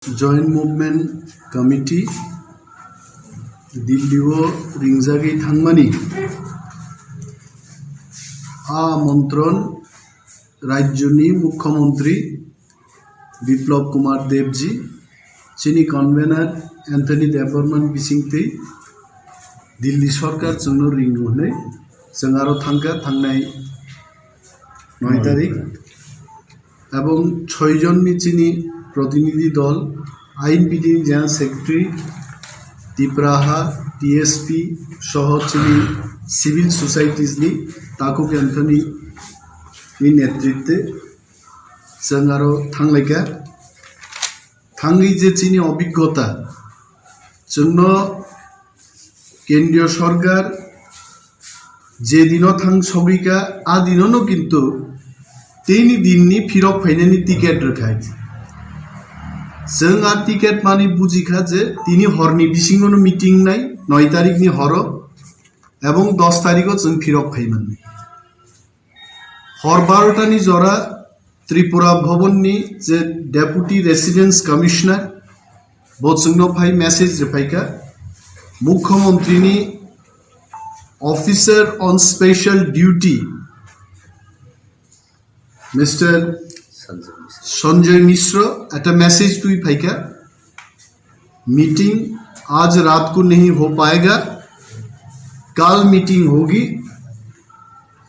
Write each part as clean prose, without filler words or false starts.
Joint movement committee दिल्लीओ रिंगजागै थांमानि आमंत्रण राज्यनि मुख्यमंत्री बिप्लब कुमार देवजी चीनी कन्वेनर एंथनी देबबर्मन बिसिंगथै दिल्ली सरकार जोंनो रिंगुनै जों आरो थांनाय 9 तारिख एवं 6 जननि चीनी प्रतिनिधि दल आईन बिधि जेनेरल सेक्रेटारि तिप्राहा टीएसपी सह चीनी सिविल सोसाइटीजनि ताकुक एंथनी नेतृत्वे जों आरो थांलायगा थांगै जे चीनी अभिज्ञता जोंनो केंद्रीय सरकार जे दिनों थां सगैका आ दिनों किन्तु तेनी दिननि फिरक फाइनायनि टिकेट रखाय जों आ टिकेट माने बुजिखा जे तिनि हरनि बिसिङावनो मिटिं नाय 9 तारिखनि हर एवं 10 तारिखआव जों फिरक फाइमान हर 12टानि जरा त्रिपुरा भवननि जे डेपुटी रेसिडेंस कमिशनर बोजोंनो फाइ मेसेज रिफाइका मुख्यमंत्रीनि officer on special duty mister Sanjay Mishra एक मैसेज टू फाइका मीटिंग आज रात को नहीं हो पाएगा, कल मीटिंग होगी,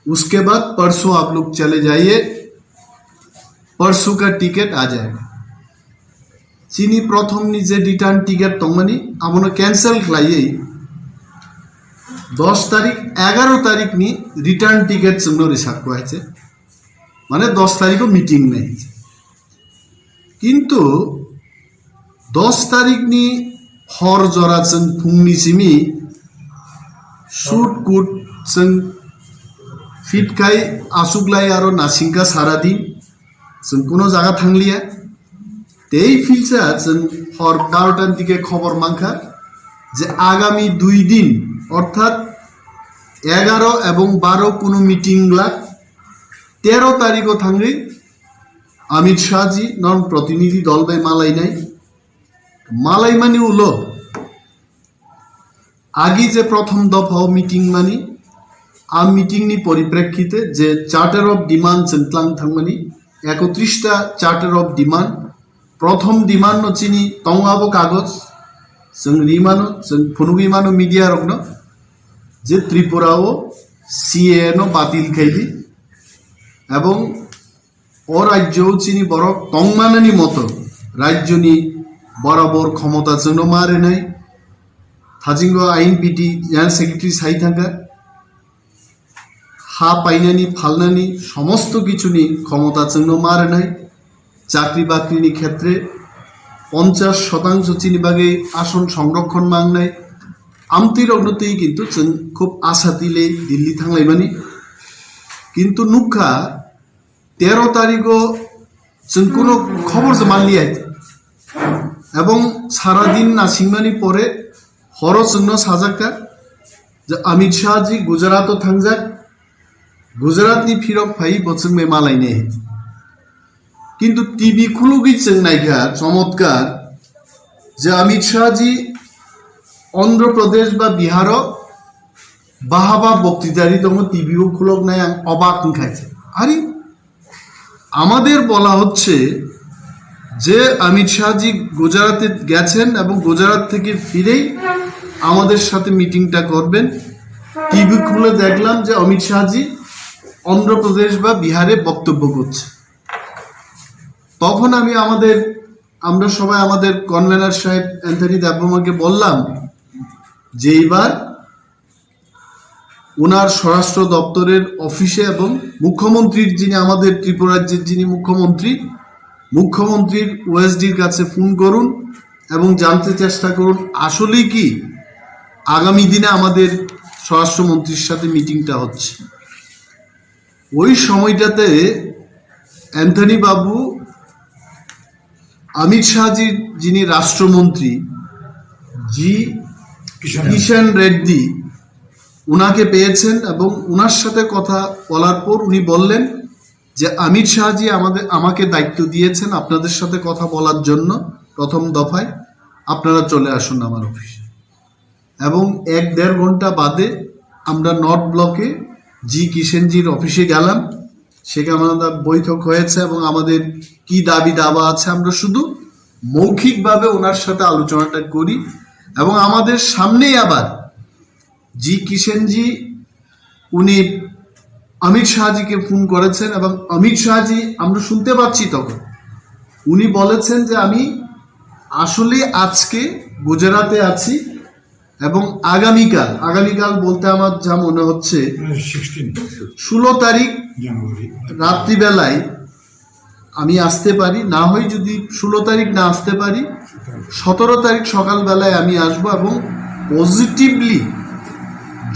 उसके बाद परसों आप लोग चले जाइए, परसों का टिकट आ जाएगा। चीनी प्रथम निजे रिटर्न टिकट तंगमानी आमनो कैंसल खालायै 10 तारीख 11 तारीख नि रिटर्न टिकट जोंनो रिसार्ट को माने 10 तारीख मीटिंग नहीं किंतु 10 तारीख नि हर जरा जों फुंनि सिमी शुट कुट जों फिटकाय आसुगलाय आरो नासिंका सारा दिन जों कोनो जागा थांलिया तेई फिलसा जों हर 12टानि दिके खबर मांखा जे आगामी 2 दिन अर्थात 11 एवं 12 कोनो मीटिंग ला 13 तारीखों थांगै अमित शाह जी नन प्रतिनिधि दल बाय मालाई मानी उलो आगे जे प्रथम दफा मीटिंग मानी आ मीटिंग नि परिप्रेक्षिते जे चार्टर ऑफ डिमांड जोंख्लां थांमानी 31टा चार्टर ऑफ डिमांड प्रथम डिमांड न चीनी तंगाबो कागज जों रिमानो जों फुनुगिमानो मीडिया रखनो जे त्रिपुराओ सीए नो बातिल खाइली एवं राज्य चीनी बर तंगमानानी मतो राज्यनि बराबर क्षमता जोंनो मारे नाय थाजिंगो आईन बिधि जेनेरल सेक्रेटारि साइ थांगा हा पाइनानी फालनानी समस्त किछुनि क्षमता जोंनो मारे नाय चाकरी बाकरिनि क्षेत्रे 50% चीनी बागे आसन संरक्षण मांगनाय आमतिर उन्नति किन्तु जों खूब आशा दिले दिल्ली थांलायमानि किन्तु नुखा 13 तारीखो जों कोनो खबर जमालिया एवं सारा दिन नासिंगमानि परे हर जोंनो साजाका जे अमित शाह जी गुजरात थांजा गुजरातनि फिरक फाइ बचंमे मालायने किन्तु टीवी खुलुगै जों नायगा चमत्कार जे अमित शाह जी आंध्र प्रदेश बा बिहार बाहाबा बक्तृतारि दङ टीवीओ खुलक नाय आं अबाक ओंखायছে आरे आमादेर बला হচ্ছে যে अमित शाह जी गुजराते गेছেন এবং गुजरात থেকে ফিরেই আমাদের সাথে মিটিংটা করবেন টিভি খুলে দেখলাম যে अमित शाह जी आंध्र प्रदेश বা বিহারে বক্তব্য করছে তখন আমি আমরা সবাই আমাদের কনভেনার সাহেব এন্থনি দেববর্মাকে বললাম যে এবার उनार स्वराष्ट्र दफ्तरेर अफिसे एवं मुख्यमंत्री जिनि आमादेर त्रिपुरा राज्येर जिनि मुख्यमंत्री ओएसडिर काछे फोन करुन एवं जानते चेष्टा करुन आसलेई कि आगामी दिने आमादेर स्वराष्ट्र मंत्रीर साथे मीटिंगटा होच्छे ओई समयटाते एंथनी बाबू अमित शाह जी जिनि राष्ट्रमंत्री जी किशन रेड्डी उनाके पेয়েছেন এবং उनार साथे कथा বলার পর উনি বললেন যে अमित शाह जी আমাকে দায়িত্ব দিয়েছেন আপনাদের সাথে কথা বলার জন্য প্রথম দফায় আপনারা চলে আসুন আমার অফিসে। এবং 1-1.5 ঘন্টা বাদে আমরা নর্থ ব্লকে জি কিষেনজির অফিসে গেলাম। সেখানে আমাদের বৈঠক হয়েছে এবং আমাদের কি দাবি দাবা আছে আমরা শুধু মৌখিকভাবে ওনার সাথে আলোচনাটা করি। এবং আমাদের সামনেই আবার জি কিষেনজি উনি অমিত শাহজিকে ফোন করেছেন এবং অমিত শাহজি আমরা শুনতে পাচ্ছি তখন উনি বলেছেন যে আমি আসলে আজকে গুজরাটে আছি এবং আগামীকাল বলতে আমার যা মনে হচ্ছে 16 তারিখ রাত্রিবেলায় আমি আসতে পারি, না হয় যদি 16 তারিখ না আসতে পারি 17 তারিখ সকালবেলায় আমি আসবো এবং পজিটিভলি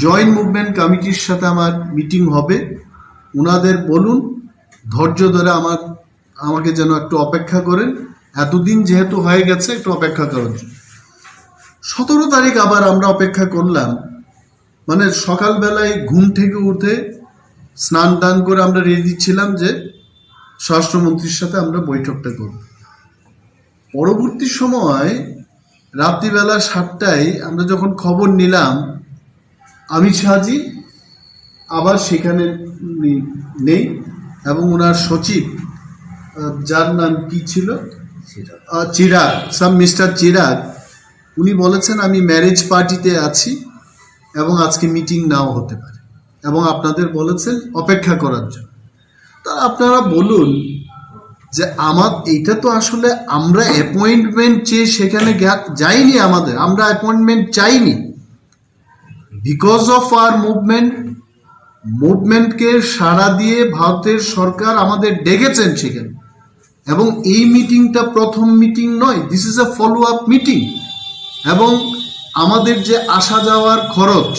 জয়েন্ট মুভমেন্ট কমিটির সাথে আমার মিটিং হবে। ওনাদের বলুন ধৈর্য ধরে আমাকে যেন একটু অপেক্ষা করেন, এতদিন যেহেতু হয়ে গেছে একটু অপেক্ষা করার জন্য। 17 তারিখ আবার আমরা অপেক্ষা করলাম, মানে সকালবেলায় ঘুম থেকে উঠে স্নান টান করে আমরা রেডি ছিলাম যে স্বরাষ্ট্রমন্ত্রীর সাথে আমরা বৈঠকটা করব। পরবর্তী সময় রাত্রিবেলা 7টায় আমরা যখন খবর নিলাম অমিত শাহজি আবার সেখানে নেই এবং ওনার সচিব যার নাম কি ছিল মিস্টার চিরাগ, উনি বলেছেন আমি ম্যারেজ পার্টিতে আছি এবং আজকে মিটিং নাও হতে পারে এবং আপনাদের বলেছেন অপেক্ষা করার জন্য। তা আপনারা বলুন যে এইটা তো আসলে আমরা অ্যাপয়েন্টমেন্ট চেয়ে সেখানে যাইনি, আমরা অ্যাপয়েন্টমেন্ট চাইনি। বিকজ অফ আওয়ার মুভমেন্টকে সাড়া দিয়ে ভারতের সরকার আমাদের ডেকেছেন সেখানে এবং এই মিটিংটা প্রথম মিটিং নয়, this is a follow up meeting. এবং আমাদের যে আসা যাওয়ার খরচ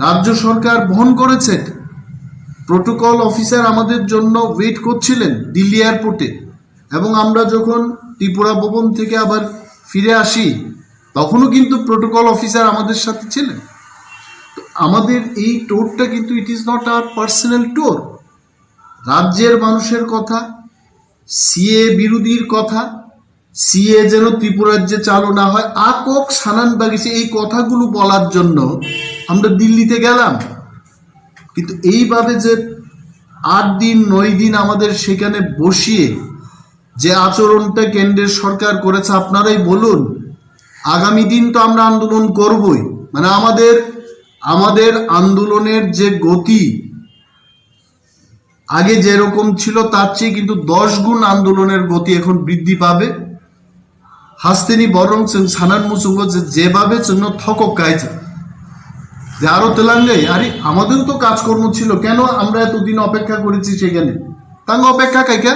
রাজ্য সরকার বহন করেছে। প্রোটোকল অফিসার আমাদের জন্য ওয়েট করছিলেন দিল্লি এয়ারপোর্টে এবং আমরা যখন ত্রিপুরা ভবন থেকে আবার ফিরে আসি তখনও কিন্তু প্রোটোকল অফিসার আমাদের সাথে ছিলেন। তো আমাদের এই টোরটা কিন্তু it is not our personal টোর। রাজ্যের মানুষের কথা, সিএ বিরোধীর কথা, সিএ যেন ত্রিপুরাজ্যে চালু না হয়, আকক সানান বাগিছে এই কথাগুলো বলার জন্য আমরা দিল্লিতে গেলাম। কিন্তু এইভাবে যে 8 দিন 9 দিন আমাদের সেখানে বসিয়ে যে আচরণটা কেন্দ্রের সরকার করেছে, আপনারাই বলুন। আগামী দিন তো আমরা আন্দোলন করবই, মানে আমাদের আন্দোলনের যে গতি আগে যেরকম ছিল তার চেয়ে কিন্তু 10 গুণ আন্দোলনের গতি এখন বৃদ্ধি পাবে। হাসতেনি বরং সানান মুসুঙ্গ যেভাবে জন্য থকক গাইছে যে আরো তেলাঙ্গাই, আরে আমাদেরও তো কাজকর্ম ছিল, কেন আমরা এতদিন অপেক্ষা করেছি সেখানে তাঙ্গ অপেক্ষা কাইকা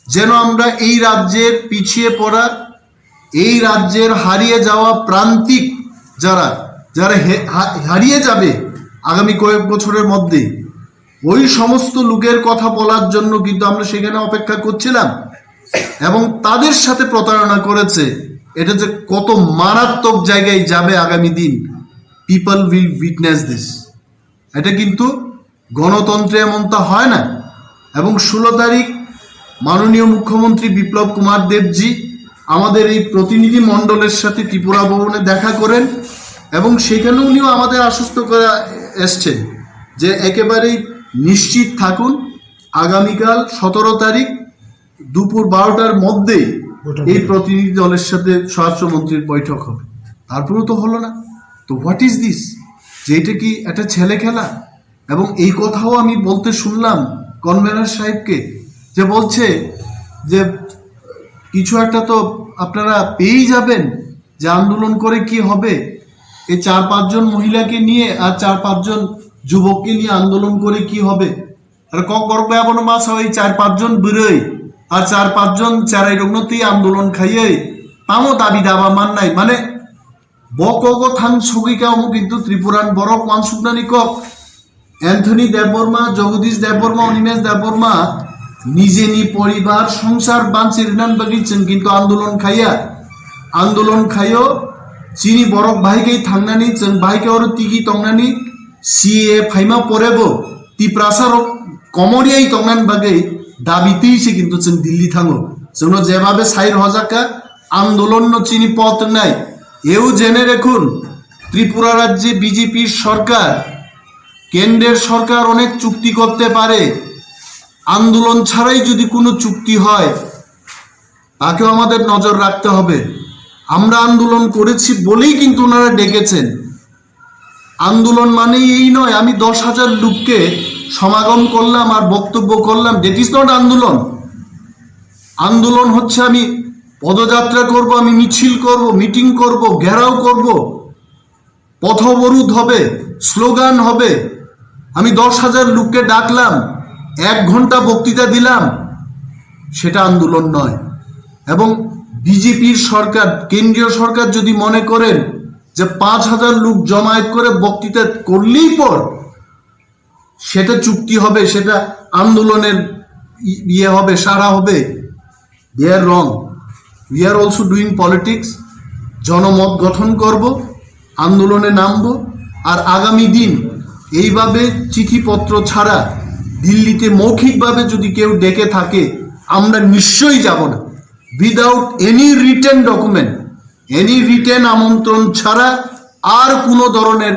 যেন আমরা এই রাজ্যের পিছিয়ে পড়া, এই রাজ্যের হারিয়ে যাওয়া প্রান্তিক যারা হারিয়ে যাবে আগামী কয়েক বছরের মধ্যে, ওই সমস্ত লোকের কথা বলার জন্য কিন্তু আমরা সেখানে অপেক্ষা করছিলাম এবং তাদের সাথে প্রতারণা করেছে। এটা যে কত মারাত্মক জায়গায় যাবে আগামী দিন, পিপল উইল উইটনেস দিস। এটা কিন্তু গণতন্ত্রে এমনটা হয় না। এবং 16 তারিখ মাননীয় মুখ্যমন্ত্রী বিপ্লব কুমার দেবজি আমাদের এই প্রতিনিধি মণ্ডলের সাথে ত্রিপুরা ভবনে দেখা করেন এবং সেখানে উনিও আমাদের আশ্বস্ত করে এসছেন যে একেবারেই নিশ্চিত থাকুন আগামীকাল 17 তারিখ দুপুর 12টার মধ্যেই এই প্রতিনিধি দলের সাথে স্বরাষ্ট্রমন্ত্রীর বৈঠক হবে। তারপরেও তো হলো না। তো হোয়াট ইজ দিস, যে এটা কি একটা ছেলে খেলা? এবং এই কথাও আমি বলতে শুনলাম কনভেনর সাহেবকে, যে বলছে যে কিছু একটা তো আপনারা পেয়েই যাবেন, যে আন্দোলন করে কি হবে, এই 4-5 জন মহিলাকে নিয়ে আর 4-5 জন যুবককে নিয়ে আন্দোলন করে কি হবে? আর করবে এমন মাস হয় 4-5 জন বেরোয় আর 4-5 জন চারাই রগ্নতেই আন্দোলন খাইয়ে তামও দাবি দাবা মান নাই, মানে বক থান সগিকাও কিন্তু ত্রিপুরান বরক ওয়ানসুকনানি কক অ্যান্থনি দেববর্মা, জগদীশ দেববর্মা, অনিমেষ দেববর্মা নিজে নি পরিবার সংসার বাঞ্চির নান বাগিয়েছেন, কিন্তু আন্দোলন খাইও চিনি বরক ভাইকেই থাংনানি जों ভাইকে ওর তিগি তংনানি সিএ ফাইমা পরেবো তি প্রাসার কমরিয়াই তংনান বাগै দাবিতেইছে কিন্তু जों দিল্লি থাঙো যেভাবে সাইর হজাকা আন্দোলন চিনি পথ নাই এও জেনে রাখুন ত্রিপুরা রাজ্যে বিজেপির সরকার কেন্দ্রের সরকার অনেক চুক্তি করতে পারে আন্দোলন ছাড়াই যদি কোনো চুক্তি হয় তাকেও আমাদের নজর রাখতে হবে আমরা আন্দোলন করেছি বলেই কিন্তু ওনারা ডেকেছেন আন্দোলন মানেই এই নয় আমি 10,000 লোককে সমাগম করলাম আর বক্তব্য করলাম দ্যাট ইজ নট আন্দোলন আন্দোলন হচ্ছে আমি পদযাত্রা করব আমি মিছিল করব মিটিং করব ঘেরাও করব পথ অবরোধ হবে স্লোগান হবে আমি 10,000 লোককে ডাকলাম 1 ঘন্টা বক্তৃতা দিলাম সেটা আন্দোলন নয় এবং বিজেপির সরকার কেন্দ্রীয় সরকার যদি মনে করেন যে 5,000 লোক জমায়েত করে বক্তৃতা করলেই পর সেটা চুক্তি হবে সেটা আন্দোলনের ইয়ে হবে সারা হবে they are wrong we are also doing politics জনমত গঠন করব আন্দোলনে নামব আর আগামী দিন এইভাবে চিঠিপত্র ছাড়া দিল্লিতে মৌখিকভাবে যদি কেউ ডেকে থাকে আমরা নিশ্চয়ই যাব না without any written document any written আমন্ত্রণ ছাড়া আর কোনো ধরনের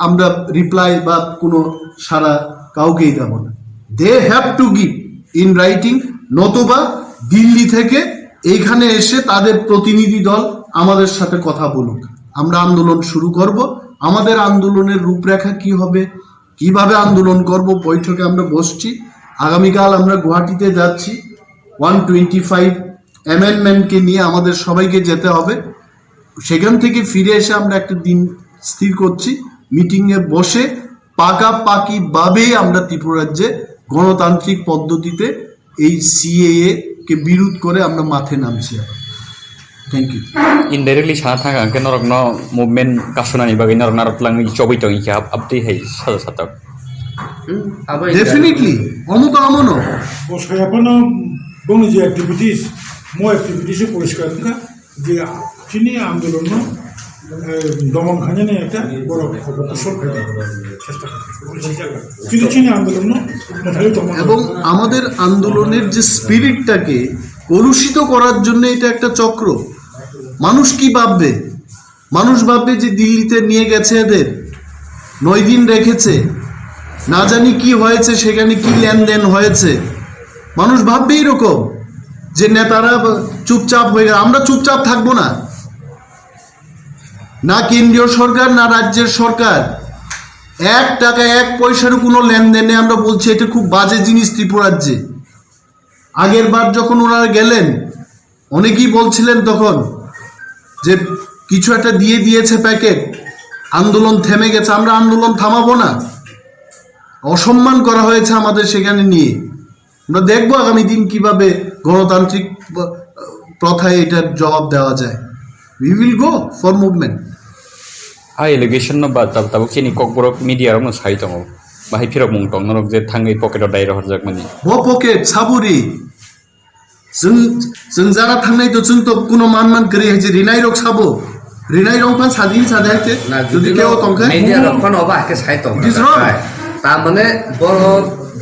আমরা রিপ্লাই বা কোনো সারা কাউকেই দেব না they have to give in writing নতুবা দিল্লি থেকে এইখানে এসে তাদের প্রতিনিধি দল আমাদের সাথে কথা বলুক আমরা আন্দোলন শুরু করব আমাদের আন্দোলনের রূপরেখা কি হবে কিভাবে আন্দোলন করব বৈঠকে আমরা বসছি আগামীকাল আমরা গুয়াহাটিতে যাচ্ছি 125 অ্যামেন্ডমেন্টকে নিয়ে আমাদের সবাইকে যেতে হবে সেখান থেকে ফিরে এসে আমরা একটা দিন স্থির করছি মিটিংয়ে বসে পাকাপাকিভাবেই আমরা ত্রিপুরা রাজ্যে গণতান্ত্রিক পদ্ধতিতে এই সিএএ কে বিরোধ করে আমরা মাঠে নামছি থ্যাংক ইউ ইনডাইরেক্টলি সানা থাকা আঙ্কে নরকন মুভমেন্ট কাসুনানি বাগै নরক নারতলাং চবই তো ইকে আপডেট হাই সাজা সাতাক ডেফিনেটলি অমুক আমনো বসায়াপানো বনো যে অ্যাক্টিভিটিস মো অ্যাক্টিভিটিসে পরিষ্কার যে চিনি আন্দোলন দমন খানে একটা বড় অবসর খাইতে চেষ্টা কিন্তু চিনি আন্দোলন এবং আমাদের আন্দোলনের যে স্পিরিটটাকে কলুষিত করার জন্য এটা একটা চক্র মানুষ কি ভাববে মানুষ ভাববে যে দিল্লিতে নিয়ে গেছে এদের 9 দিন রেখেছে না জানি কি হয়েছে সেখানে কি লেনদেন হয়েছে মানুষ ভাববে এরকম যে নেতারা চুপচাপ হয়ে গেল আমরা চুপচাপ থাকবো না না কেন্দ্রীয় সরকার না রাজ্যের সরকার 1 টাকা 1 পয়সারও কোনো লেনদেনে আমরা বলছি এটা খুব বাজে জিনিস ত্রিপুরা রাজ্যে আগের বার যখন ওনারা গেলেন অনেকেই বলছিলেন তখন যে কিছু একটা দিয়ে দিয়েছে প্যাকেট আন্দোলন থেমে গেছে আমরা আন্দোলন থামাবো না অসম্মান করা হয়েছে আমাদের সেখানে নিয়ে আমরা দেখবো আগামী দিন কিভাবে গণতান্ত্রিক প্রথায় এটার জবাব দেওয়া যায় we will go for movement I allegation ন বা তাবো চিনি ককবরক মিডিয়া রং সাইতং বাহাই ফিরক মুংটং নরক যে থাঙ্গै পকেটआव डाइरेक्ट हरजाक मानि ब पकेट साबुरि जों जाना थांनाय तो जों तो कुनो मान करि है जे रिनाय रक साबो रिनाय रं फान सादिन सादायते যদি কেউ তংকে মিডিয়া রক্ষণ অবা কে সাইতং তা মানে বড়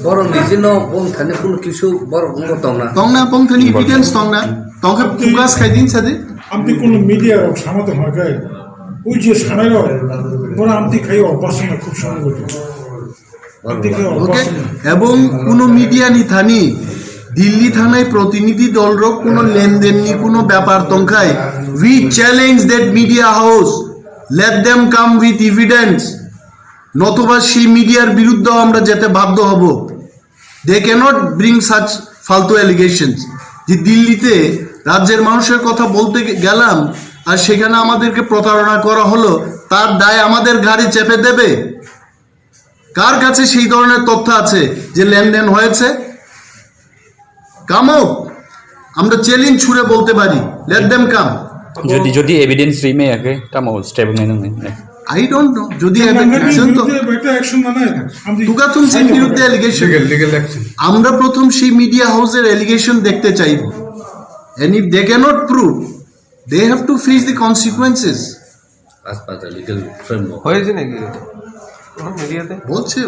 বড় নিজিন বংথানে কোন কিছু বড় বংতং না তংনা বংথানি এভিডেন্স তংনা তংকে ফুগাস খাইদিন সাদে আমতি কোন মিডিয়া রক সামতে হগাই ওই যে সানাই বড় আমতি খাই অভ্যাস না খুব সঙ্গত ওকে এবং কোনো মিডিয়া নি থানি দিল্লি থানায় প্রতিনিধি দলর কোনো লেনদেন নি কোনো ব্যাপার তংখায় we challenge that media house let them come with evidence নতুবা সেই মিডিয়ার বিরুদ্ধে আমরা যেতে বাধ্য হব দে ক্যানট ব্রিং সাচ ফালতু অ্যালিগেশনস যে দিল্লিতে রাজ্যের মানুষের কথা বলতে গেলাম আর সেখানে আমাদেরকে প্রতারণা করা হলো তার দায় আমাদের ঘাড়ে চেপে দেবে কার কাছে সেই ধরনের তথ্য আছে যে লেনদেন হয়েছে কাম আউট আমরা চ্যালেঞ্জ ছুড়ে বলতে পারি লেট দেম কাম যদি যদি এভিডেন্স রিমে আগে তামো স্টেপ নাই না আই ডোন্ট নো যদি এভিডেন্স তো একটা অ্যাকশন না তুকা তুমি সেই বিরুদ্ধে অ্যালিগেশন লিগ্যাল অ্যাকশন আমরা প্রথম সেই মিডিয়া হাউসের অ্যালিগেশন দেখতে চাইব and if they cannot prove they have to face the consequences as per the legal framework হয়েছে নাকি মিডিয়াতে বলছে